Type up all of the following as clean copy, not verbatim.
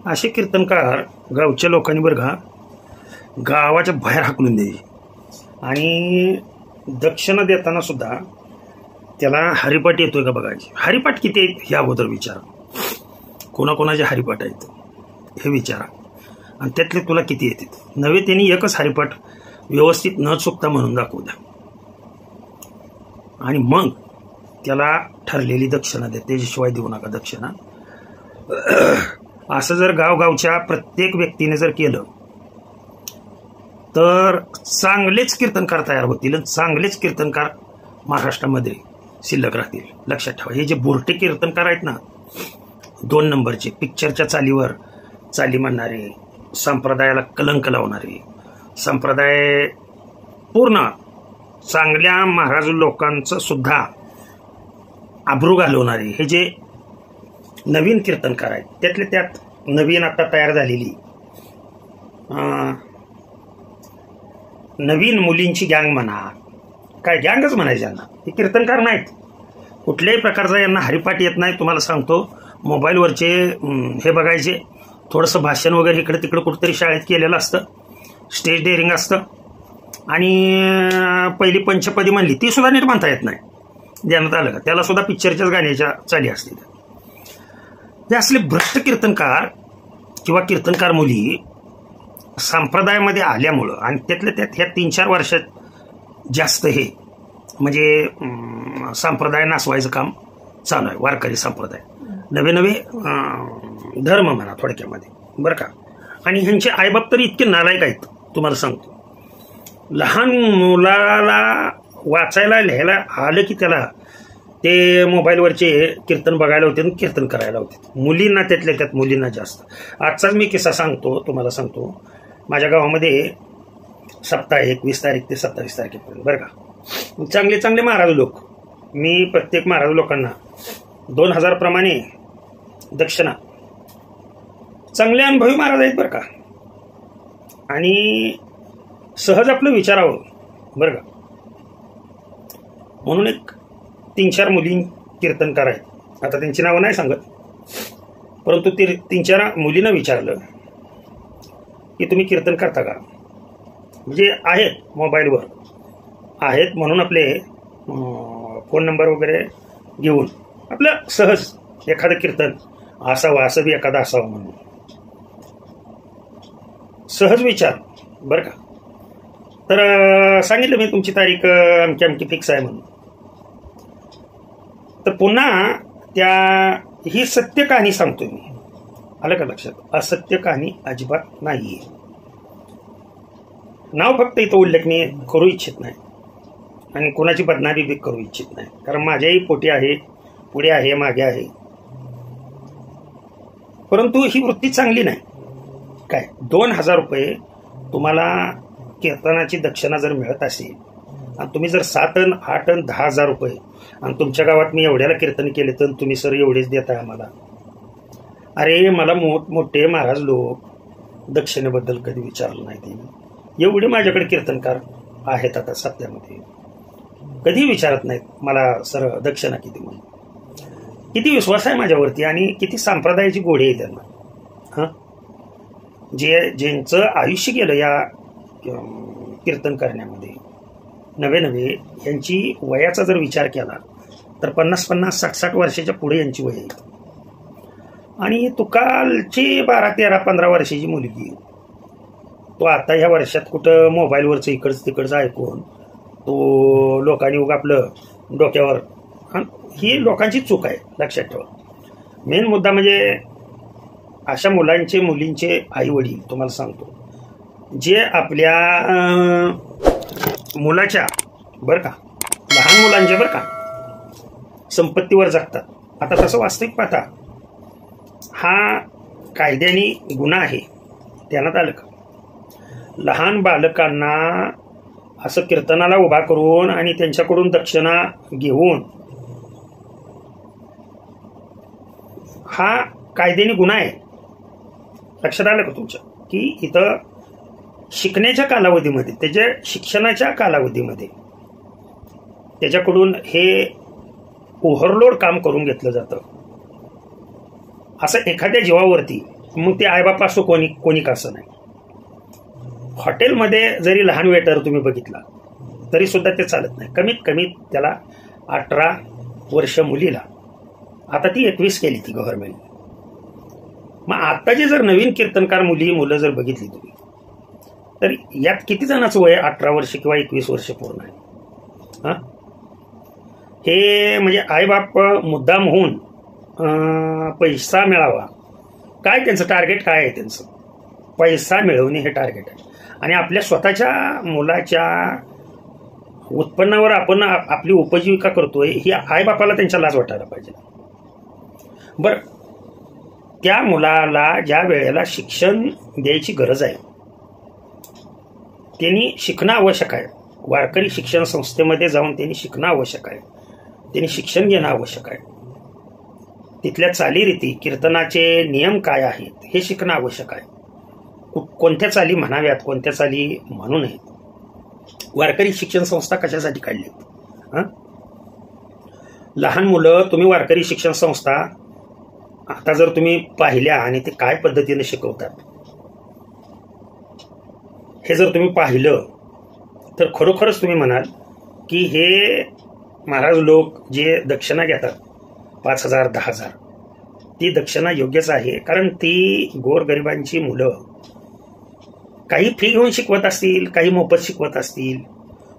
असे कीर्तनकार गावच्या लोकांनी बरं का गावाच्या बाहेर हाकलून द्यायचे आणि दक्षिणा देताना सुद्धा त्याला हरिपाठ येतोय का बघायचे. हरिपाठ किती आहेत हे अगोदर विचारा, कोणाकोणाचे हरिपाठ आहेत हे विचारा आणि त्यातले तुला किती येतात. नव्हे त्यांनी एकच हरिपाठ व्यवस्थित न चुकता म्हणून दाखवू द्या आणि मग त्याला ठरलेली दक्षिणा द्या, त्याच्याशिवाय देऊ नका दक्षिणा. असं जर गावगावच्या प्रत्येक व्यक्तीने जर केलं तर चांगलेच कीर्तनकार तयार होतील आणि चांगलेच कीर्तनकार महाराष्ट्रामध्ये शिल्लक राहतील. लक्षात ठेवा, हे जे बुरटे कीर्तनकार आहेत ना, 2 नंबरचे, पिक्चरच्या चालीवर चाली म्हणणारे, संप्रदायाला कलंक लावणारे, संप्रदाय पूर्ण चांगल्या महाराज लोकांचं सुद्धा आबरू घालवणारे हे जे नवीन कीर्तनकार आहेत, त्यातले त्यात नवीन आता तयार झालेली नवीन मुलींची गँग म्हणा, काय गँगच म्हणायचे यांना, हे कीर्तनकार नाहीत. कुठल्याही प्रकारचा यांना हरिपाठ येत नाही. तुम्हाला सांगतो, मोबाईलवरचे हे बघायचे, थोडंसं भाषण वगैरे इकडे तिकडे कुठेतरी शाळेत केलेलं असतं, स्टेज डेअरिंग असतं आणि पहिली पंचपदी म्हणली ती सुद्धा नीट म्हणता येत नाही. ध्यानात आलं का? त्याला सुद्धा पिक्चरच्याच गाण्याच्या चाली असतील. हे असले भ्रष्ट कीर्तनकार किंवा कीर्तनकार मुली संप्रदायामध्ये आल्यामुळं आणि त्यातल्या त्यात ह्या 3-4 वर्षात जास्त हे म्हणजे संप्रदाय नासवायचं काम चालू आहे. वारकरी संप्रदाय, नवे नवे धर्म म्हणा थोडक्यामध्ये, बरं का. आणि ह्यांचे आईबाप तरी इतके नालायक आहेत, तुम्हाला सांगतो. लहान मुलाला वाचायला लिहायला आलं की त्याला ते मोबाईलवरचे कीर्तन बघायला होते आणि कीर्तन करायला होते. मुलींना त्यातल्या त्यात मुलींना जास्त. आजचाच मी किस्सा सांगतो, तुम्हाला सांगतो. माझ्या गावामध्ये सप्ताह 21 तारीख ते 27 तारखेपर्यंत, बरं का, चांगले चांगले महाराज लोक, मी प्रत्येक महाराज लोकांना 2000 प्रमाणे दक्षिणा, चांगले अनुभवी महाराज आहेत बरं का, आणि सहज आपलं विचारावं बरं का. म्हणून एक 3-4 मुली कीर्तनकार आहेत, आता त्यांची नावं नाही सांगत, परंतु ते 3-4 मुलींना विचारलं की तुम्ही कीर्तन करता का. म्हणजे आहेत मोबाईलवर आहेत म्हणून आपले फोन नंबर वगैरे घेऊन आपलं सहज एखादं कीर्तन असावं, असं बी एखादं असावं म्हणून सहज विचार बरं का. तर सांगितलं मी तुमची तारीख अमकी फिक्स आहे म्हणून. तर पुन्हा ही सत्य कहाणी सांगतोय मी, आलं का लक्षात. असत्य कहाणी अजिबात नाहीये. नाव फक्त इथं उल्लेखनीय करू इच्छित नाही आणि कोणाची बदनामी बी करू इच्छित नाही, कारण माझ्याही पोटी आहे, पुढे आहे, मागे आहे. परंतु ही वृत्ती चांगली नाही. काय 2000 रुपये तुम्हाला कीर्तनाची दक्षिणा जर मिळत असेल आणि तुम्ही जर 7 अन 8 अन 10,000 रुपये आणि तुमच्या गावात मी एवढ्याला कीर्तन केले तर तुम्ही सर एवढेच देताय आम्हाला. अरे मला मोठमोठे महाराज लोक दक्षिणेबद्दल कधी विचारलं नाही. ते एवढे माझ्याकडे कीर्तनकार आहेत आता सत्यामध्ये, कधी विचारत नाहीत मला सर दक्षिणा किती म्हणून. किती विश्वास आहे माझ्यावरती आणि किती संप्रदायाची गोडी आहे त्यांना. हां, ज्यांचं आयुष्य गेलं या कीर्तन करण्यामध्ये, नवे नवे यांची वयाचा जर विचार केला तर 50-50, 60-60 वर्षाच्या पुढे यांची वय आहे. आणि तुकालची 12, 13, 15 वर्षाची मुलगी, तो आता ह्या वर्षात कुठं मोबाईलवरचं इकडचं तिकडचं ऐकून तो लोकांनी उगा आपलं डोक्यावर, ही लोकांची चूक आहे, लक्षात ठेवा. मेन मुद्दा म्हणजे अशा मुलींचे आई वडील, तुम्हाला सांगतो, जे आपल्या मुलाच्या बरं का, लहान मुलांच्या बरं का संपत्तीवर जगतात. आता तसं वास्तविक पाहता हा कायद्याने गुन्हा आहे, ध्यानात आलं का. लहान बालकांना असं कीर्तनाला उभा करून आणि त्यांच्याकडून दक्षिणा घेऊन हा कायद्याने गुन्हा आहे. लक्षात आलं का तुमच्या, की इथं शिकण्याच्या कालावधीमध्ये, त्याच्या शिक्षणाच्या कालावधीमध्ये त्याच्याकडून हे ओव्हरलोड काम करून घेतलं जातं. असं एखाद्या जीवावरती मग ते आईबाप असो कोणी कसं नाही. हॉटेलमध्ये जरी लहान वेटर तुम्ही बघितला तरी सुद्धा ते चालत नाही. कमीत कमी त्याला 18 वर्ष मुलीला, आता ती 21 केली ती गव्हर्नमेंटने. मग आताची जर नवीन कीर्तनकार मुलं जर बघितली तुम्ही तर यात किती जणांचं वय 18 वर्ष किंवा 21 वर्ष पूर्ण आहे. हे म्हणजे आईबाप मुद्दाम होऊन पैसा मिळावा, काय त्यांचं टार्गेट काय आहे? त्यांचं पैसा मिळवणे हे टार्गेट आहे. आणि आपल्या स्वतःच्या मुलाच्या उत्पन्नावर आपण आपली उपजीविका करतोय ही आईबापाला त्यांच्या लाज वाटायला पाहिजे. बरं, त्या मुलाला ज्या वेळेला शिक्षण द्यायची गरज आहे त्यांनी शिकणं आवश्यक आहे. वारकरी शिक्षण संस्थेमध्ये जाऊन त्यांनी शिकणं आवश्यक आहे. त्यांनी शिक्षण घेणं आवश्यक आहे. तिथल्या चालीरीती, कीर्तनाचे नियम काय आहेत हे शिकणं आवश्यक आहे. कोणत्या चाली म्हणाव्यात, कोणत्या चाली म्हणू नयेत. वारकरी शिक्षण संस्था कशासाठी काढलीत? लहान मुलं तुम्ही वारकरी शिक्षण संस्था आता जर तुम्ही पाहिल्या आणि ते काय पद्धतीने शिकवतात हे जर तुम्ही पाहिलं तर खरोखरच तुम्ही म्हणाल की हे महाराज लोक जे दक्षिणा घेतात 5,000 10,000 ती दक्षिणा योग्यच आहे. कारण ती गोरगरिबांची मुलं काही फी घेऊन शिकवत असतील, काही मोफत शिकवत असतील,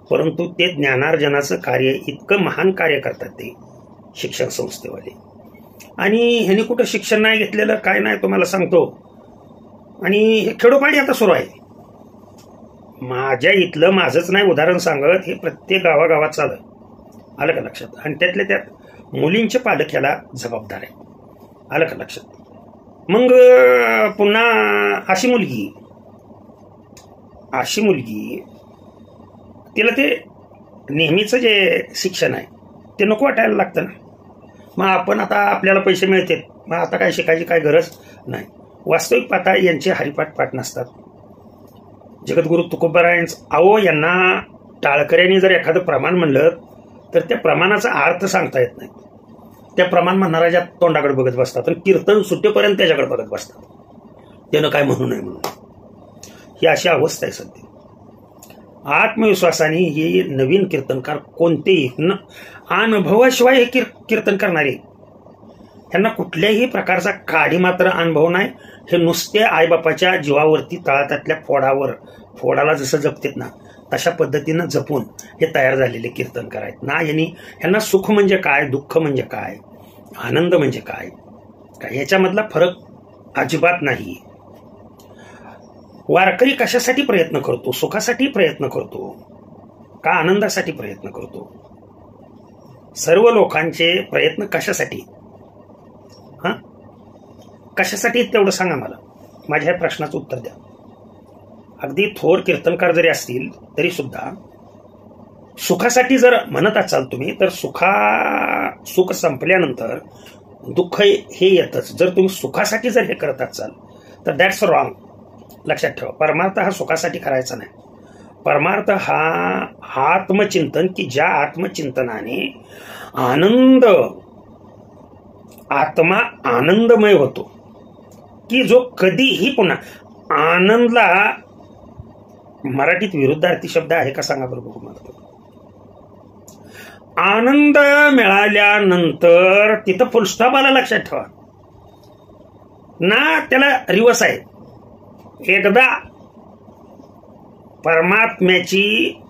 परंतु ते ज्ञानार्जनाचं कार्य इतकं महान कार्य करतात ते शिक्षण संस्थेवाले. आणि ह्यांनी कुठं शिक्षण नाही घेतलेलं काय नाही तुम्हाला सांगतो. आणि हे खेडोपाडी आता सुरू आहे. माझ्या इथलं माझंच नाही उदाहरण सांगत, हे प्रत्येक गावागावात चालत. आलं का लक्षात? आणि त्यातल्या त्यात मुलींचे पालक ह्याला जबाबदार आहे. आलं का लक्षात? मग पुन्हा अशी मुलगी तिला ते नेहमीचं जे शिक्षण आहे ते नको वाटायला लागतं ना. मग आपण आता आपल्याला पैसे मिळतात, मग आता काय शिकायची काय गरज नाही. वास्तविक पाहता यांचे हरिपाठ पाठ नसतात. जगद्गुरु तुकोबारायांचं यांना टाळकऱ्यांनी जर एखादं प्रमाण म्हणलं तर त्या प्रमाणाचा अर्थ सांगता येत नाही. त्या प्रमाण म्हणणाऱ्या तोंडाकडे बघत बसतात आणि कीर्तन सुटेपर्यंत त्याच्याकडे बघत बसतात. त्यानं काय म्हणू नये म्हणून. ही अशी अवस्था आहे सध्या. आत्मविश्वासाने हे नवीन कीर्तनकार कोणतेही अनुभवाशिवाय हे कीर्तन करणारे, त्यांना कुठल्याही प्रकारचा काडी मात्र अनुभव नाही. हे नुसते आईबापाच्या जीवावरती तळातातल्या फोडाला जसं जपतात ना तशा पद्धतीनं जपून हे तयार झालेले कीर्तनकार आहेत ना. यांना सुख म्हणजे काय, दुःख म्हणजे काय, आनंद म्हणजे काय याच्यामधला फरक अजिबात नाही. वारकरी कशासाठी प्रयत्न करतो? सुखासाठी प्रयत्न करतो का आनंदासाठी प्रयत्न करतो? सर्व लोकांचे प्रयत्न कशासाठी? कशासाठी तेवढं सांगा मला. माझ्या ह्या प्रश्नाचं उत्तर द्या. अगदी थोर कीर्तनकार जरी असतील तरी सुद्धा सुखासाठी जर म्हणत असाल तुम्ही तर सुख संपल्यानंतर दुःख हे येतच. जर तुम्ही सुखासाठी जर हे करत असाल तर दॅट्स रॉंग. लक्षात ठेवा, परमार्थ हा सुखासाठी करायचा नाही. परमार्थ हा आत्मचिंतन, की ज्या आत्मचिंतनाने आत्मा आनंदमय होतो, की जो कधीही पुन्हा आनंदला मराठीत विरुद्धार्थी शब्द आहे का सांगा बरं बघू मला. आनंद मिळाल्यानंतर तिथं फुलस्टॉप आला. लक्षात ठेवा ना, त्याला रिवर्स आहे. एकदा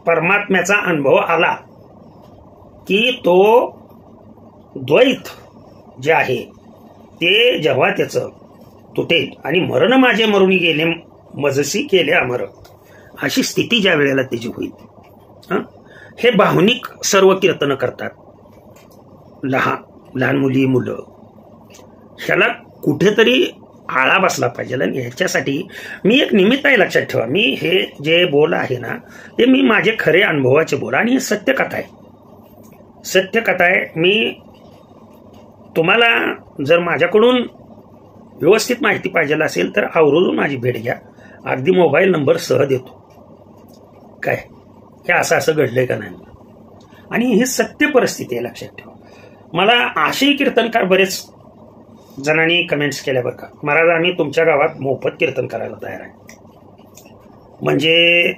परमात्म्याचा अनुभव आला की तो द्वैत जे आहे ते जेव्हा त्याचं तुटेल आणि मरण माझे मरुनी गेले मजसी केले अमर, अशी स्थिती ज्या वेळेला त्याची होईल. हे भावनिक सर्व कीर्तन करतात. लहान मुलं ह्याला कुठेतरी आळा बसला पाहिजे. आणि ह्याच्यासाठी मी एक निमित्त आहे. लक्षात ठेवा, मी हे जे बोल आहे ना ते मी माझे खरे अनुभवाचे बोल, आणि हे सत्यकथा आहे. मी तुम्हाला जर माझ्याकडून व्यवस्थित माहिती पाहिजे असेल तर आवर्जून माझी भेट घ्या. अगदी मोबाईल नंबर सह देतो. काय हे असं घडलंय का नाही, आणि हे सत्य परिस्थिती आहे. लक्षात ठेवा. मला असेही कीर्तनकार बरेच जणांनी कमेंट्स केल्या बरं का, महाराज आम्ही तुमच्या गावात मोफत कीर्तन करायला तयार आहे. म्हणजे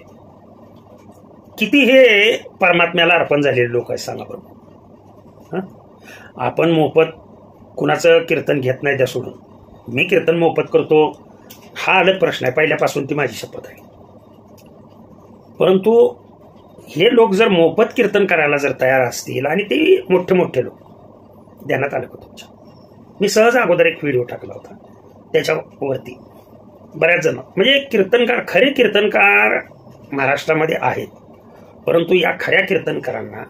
किती हे परमात्म्याला अर्पण झालेले लोक आहेत सांगा बरोबर. आपण मोफत कुणाचं कीर्तन घेत नाही त्या सोडून मी कीर्तन मोफत करतो हा अलग प्रश्न आहे, पहिल्यापासून ती माझी शपथ आहे. परंतु हे लोक जर मोफत कीर्तन करायला जर तयार असतील आणि ते मोठे मोठे लोक ध्यानात आलं का तुमच्या, मी सहज अगोदर एक व्हिडिओ टाकला होता त्याच्यावरती बऱ्याच जण म्हणजे कीर्तनकार खरे कीर्तनकार महाराष्ट्रामध्ये आहेत, परंतु या खऱ्या कीर्तनकारांना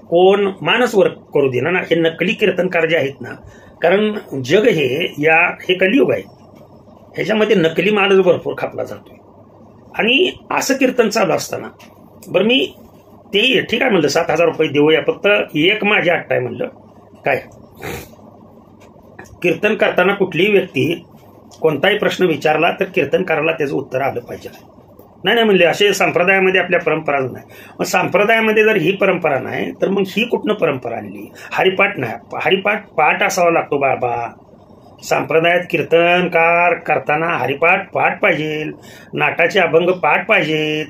कोण मानस वर करू देणार ना. हे नकली कीर्तनकार जे आहेत ना, कारण जग हे कलियुग आहे, ह्याच्यामध्ये नकली मालच भरपूर खापला जातोय. आणि असं कीर्तन चालू असताना बरं मी ते ठीक आहे म्हणलं 7,000 रुपये देऊया, फक्त एक माझी अट्टा आहे म्हणलं. काय कीर्तन करताना कुठलीही व्यक्ती कोणताही प्रश्न विचारला तर कीर्तनकाराला त्याचं उत्तर आलं पाहिजे. नाही म्हणले असे संप्रदायामध्ये आपल्या परंपरा नाही. मग संप्रदायामध्ये जर ही परंपरा नाही तर मग ही कुठनं परंपरा आणली. हरिपाठ नाही, हरिपाठ पाठ असावा लागतो बाबा. संप्रदायात कीर्तनकार करताना हरिपाठ पाठ पाहिजे, नाटाचे अभंग पाठ पाहिजेत,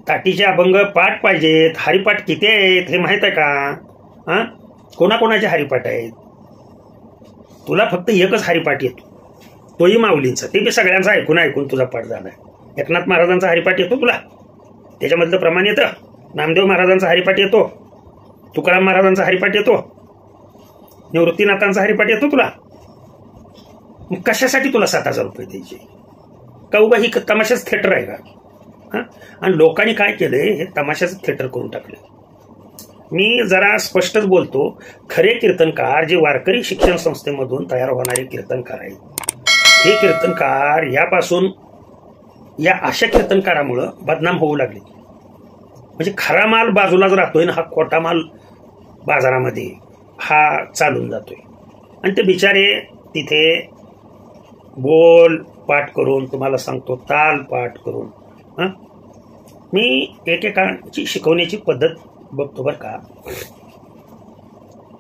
ताटीचे अभंग पाठ पाहिजेत. हरिपाठ किती आहेत हे माहित आहे का? कोणाकोणाचे हरिपाठ आहेत? तुला फक्त एकच हरिपाठ येतो, तोही माऊलींचा, ते बी सगळ्यांचा ऐकून तुझा पाठ झालाय. एकनाथ महाराजांचा हरिपाठ येतो तुला, त्याच्यामधलं प्रमाण येतं. नामदेव महाराजांचा हरिपाठ येतो, तुकाराम महाराजांचा हरिपाठ येतो, निवृत्तीनाथांचा हरिपाठ येतो तुला. मग कशासाठी तुला 7,000 रुपये द्यायचे? का उगा ही तमाशाच थिएटर आहे का? आणि लोकांनी काय केलंय, हे तमाशाच थिएटर करून टाकले. मी जरा स्पष्टच बोलतो, खरे कीर्तनकार जे वारकरी शिक्षण संस्थेमधून तयार होणारे कीर्तनकार आहेत, हे कीर्तनकार यापासून या अशा कीर्तनकारामुळं बदनाम होऊ लागले. म्हणजे खरा माल बाजूलाच राहतोय ना, हा खोटा माल बाजारामध्ये हा चालून जातोय. आणि ते बिचारे तिथे बोल पाठ करून, तुम्हाला सांगतो ताल पाठ करून. मी एकेकाची शिकवण्याची पद्धत बघतो बरं का.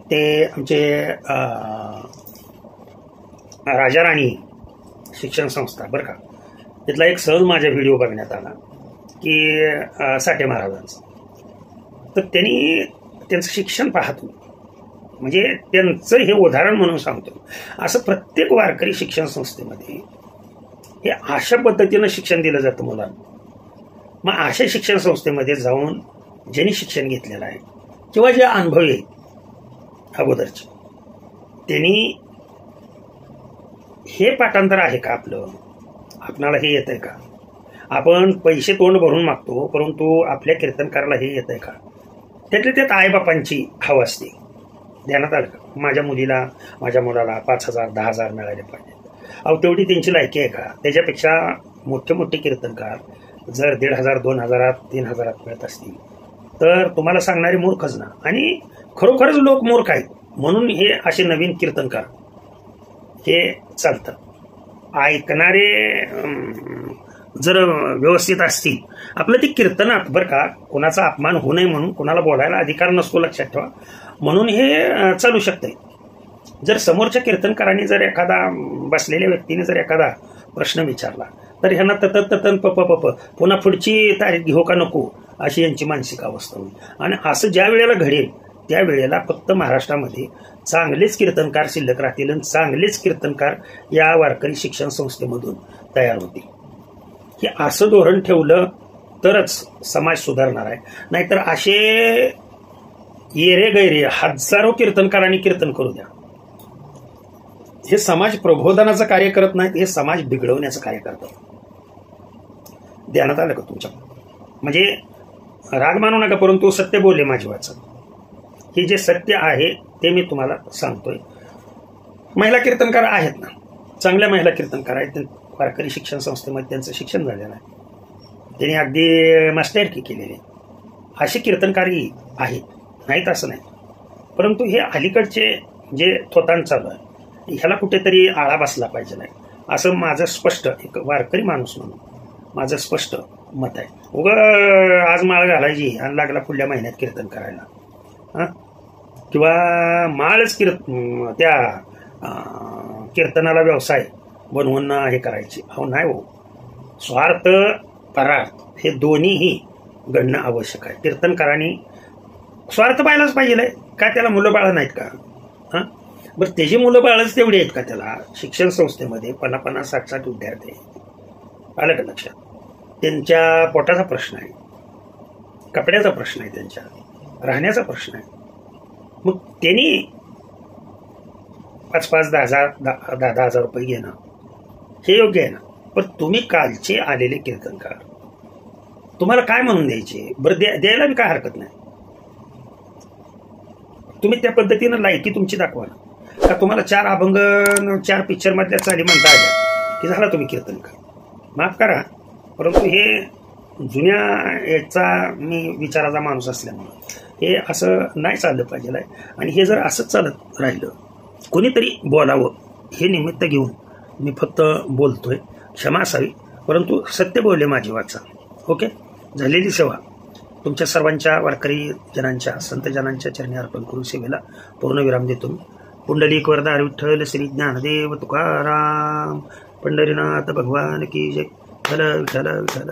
ते आमचे राजाराणी शिक्षण संस्था बरं का, तिथला एक सहज माझा व्हिडिओ बघण्यात आला की साठे महाराजांचा. तर त्यांनी त्यांचं शिक्षण पाहतो, म्हणजे त्यांचं हे उदाहरण म्हणून सांगतो. असं प्रत्येक वारकरी शिक्षण संस्थेमध्ये हे अशा पद्धतीनं शिक्षण दिलं जातं मुलांना. मग अशा शिक्षण संस्थेमध्ये जाऊन ज्यांनी शिक्षण घेतलेलं आहे किंवा जे अनुभवी आहेत अगोदरचे, त्यांनी हे पाठांतर आहे का आपलं, आपणाला हे येत आहे का? आपण पैसे तोंड भरून मागतो, परंतु आपल्या कीर्तनकाराला हे येत आहे का? त्यातल्या त्यात आईबापांची हवं असते. ध्यानात आलं का? माझ्या मुलीला माझ्या मुलाला 5,000 10,000 मिळाले पाहिजे. अहो तेवढी त्यांची लायकी आहे का? त्याच्यापेक्षा मोठे मोठे कीर्तनकार जर 1,500 2,000 3,000 मिळत असतील तर तुम्हाला सांगणारे मूर्खच ना. आणि खरोखरच लोक मूर्ख आहेत म्हणून हे असे नवीन कीर्तनकार हे चालतात. ऐकणारे जर व्यवस्थित असतील, आपलं ते कीर्तनात बरं का, कोणाचा अपमान होऊ नये म्हणून, कोणाला बोलायला अधिकार नसतो लक्षात ठेवा, म्हणून हे चालू शकते. जर समोरच्या कीर्तनकारांनी जर एखादा बसलेल्या व्यक्तीने जर एखादा प्रश्न विचारला तर ह्यांना ततन पप पुन्हा पुढची तारीख घेऊ का नको अशी यांची मानसिक अवस्था होईल. आणि असं ज्या वेळेला घडेल त्या वेळेला फक्त महाराष्ट्रामध्ये चांगलेच कीर्तनकार शिल्लक राहतील आणि चांगलेच कीर्तनकार या वारकरी शिक्षण संस्थेमधून तयार होतील. हे असं धोरण ठेवलं तरच समाज सुधारणार आहे. नाहीतर असे येरे गैरे हजारो कीर्तनकारांनी कीर्तन करू द्या, हे समाज प्रबोधनाचं कार्य करत नाहीत, हे समाज बिघडवण्याचं कार्य करतात. ध्यानात आलं का तुमच्या? म्हणजे राग मानू नका, परंतु सत्य बोलले माझी वाचा. हे जे सत्य आहे ते मी तुम्हाला सांगतोय. महिला कीर्तनकार आहेत ना, चांगल्या महिला कीर्तनकार आहेत, वारकरी शिक्षण संस्थेमध्ये त्यांचं शिक्षण झालेलं आहे, त्यांनी अगदी मास्टरकी केलेली. असे कीर्तनकारही आहेत, नाहीत असं नाही. परंतु हे अलीकडचे जे थोतांड चालू आहे ह्याला कुठेतरी आळा बसला पाहिजे नाही, असं माझं स्पष्ट एक वारकरी माणूस म्हणून माझं स्पष्ट मत आहे. उगा आज माळ घालायची आणि लागला पुढल्या महिन्यात कीर्तन करायला, किंवा माळच त्या कीर्तनाला व्यवसाय बनवून हे करायचे. हो नाही हो, स्वार्थ परार्थ हे दोन्हीही घडणं आवश्यक आहे. कीर्तनकारांनी स्वार्थ पाहायलाच पाहिजे का? त्याला मुलं बाळं नाहीत का? हां, बरं त्याची मुलं बाळच तेवढी आहेत का? त्याला शिक्षण संस्थेमध्ये 50-60 विद्यार्थी आहेत. आलं का लक्षात? त्यांच्या पोटाचा प्रश्न आहे, कपड्याचा प्रश्न आहे, त्यांच्या राहण्याचा प्रश्न आहे. मग त्यांनी 5-5, 10,000 रुपये घेणं हे योग्य आहे ना? पण तुम्ही कालचे आलेले कीर्तनकार तुम्हाला काय म्हणून द्यायचे? बरं द्यायला बी काय हरकत नाही. तुम्ही त्या पद्धतीनं लायकी तुमची दाखवा ना. का तुम्हाला 4 अभंग 4 पिक्चर मधल्या चाली म्हणता आल्या की झाला तुम्ही कीर्तनकार? माफ करा, परंतु हे जुन्या याचा मी विचाराचा माणूस असल्यामुळं हे असं नाही चाललं पाहिजे. आणि हे जर असंच चालत राहिलं, कोणीतरी बोलावं हे निमित्त घेऊन मी फक्त बोलतोय, क्षमा असावी, परंतु सत्य बोलले माझी वाचा. ओके, झालेली सेवा तुमच्या सर्वांच्या वारकरी जनांच्या संत जनांच्या चरणी अर्पण करून सेवेला पूर्णविराम देतो मी. पुंडलिक वरदा विठ्ठल श्री ज्ञानदेव तुकाराम पंढरीनाथ भगवान की जय. विठ्ठल विठ्ठल विठ्ठल.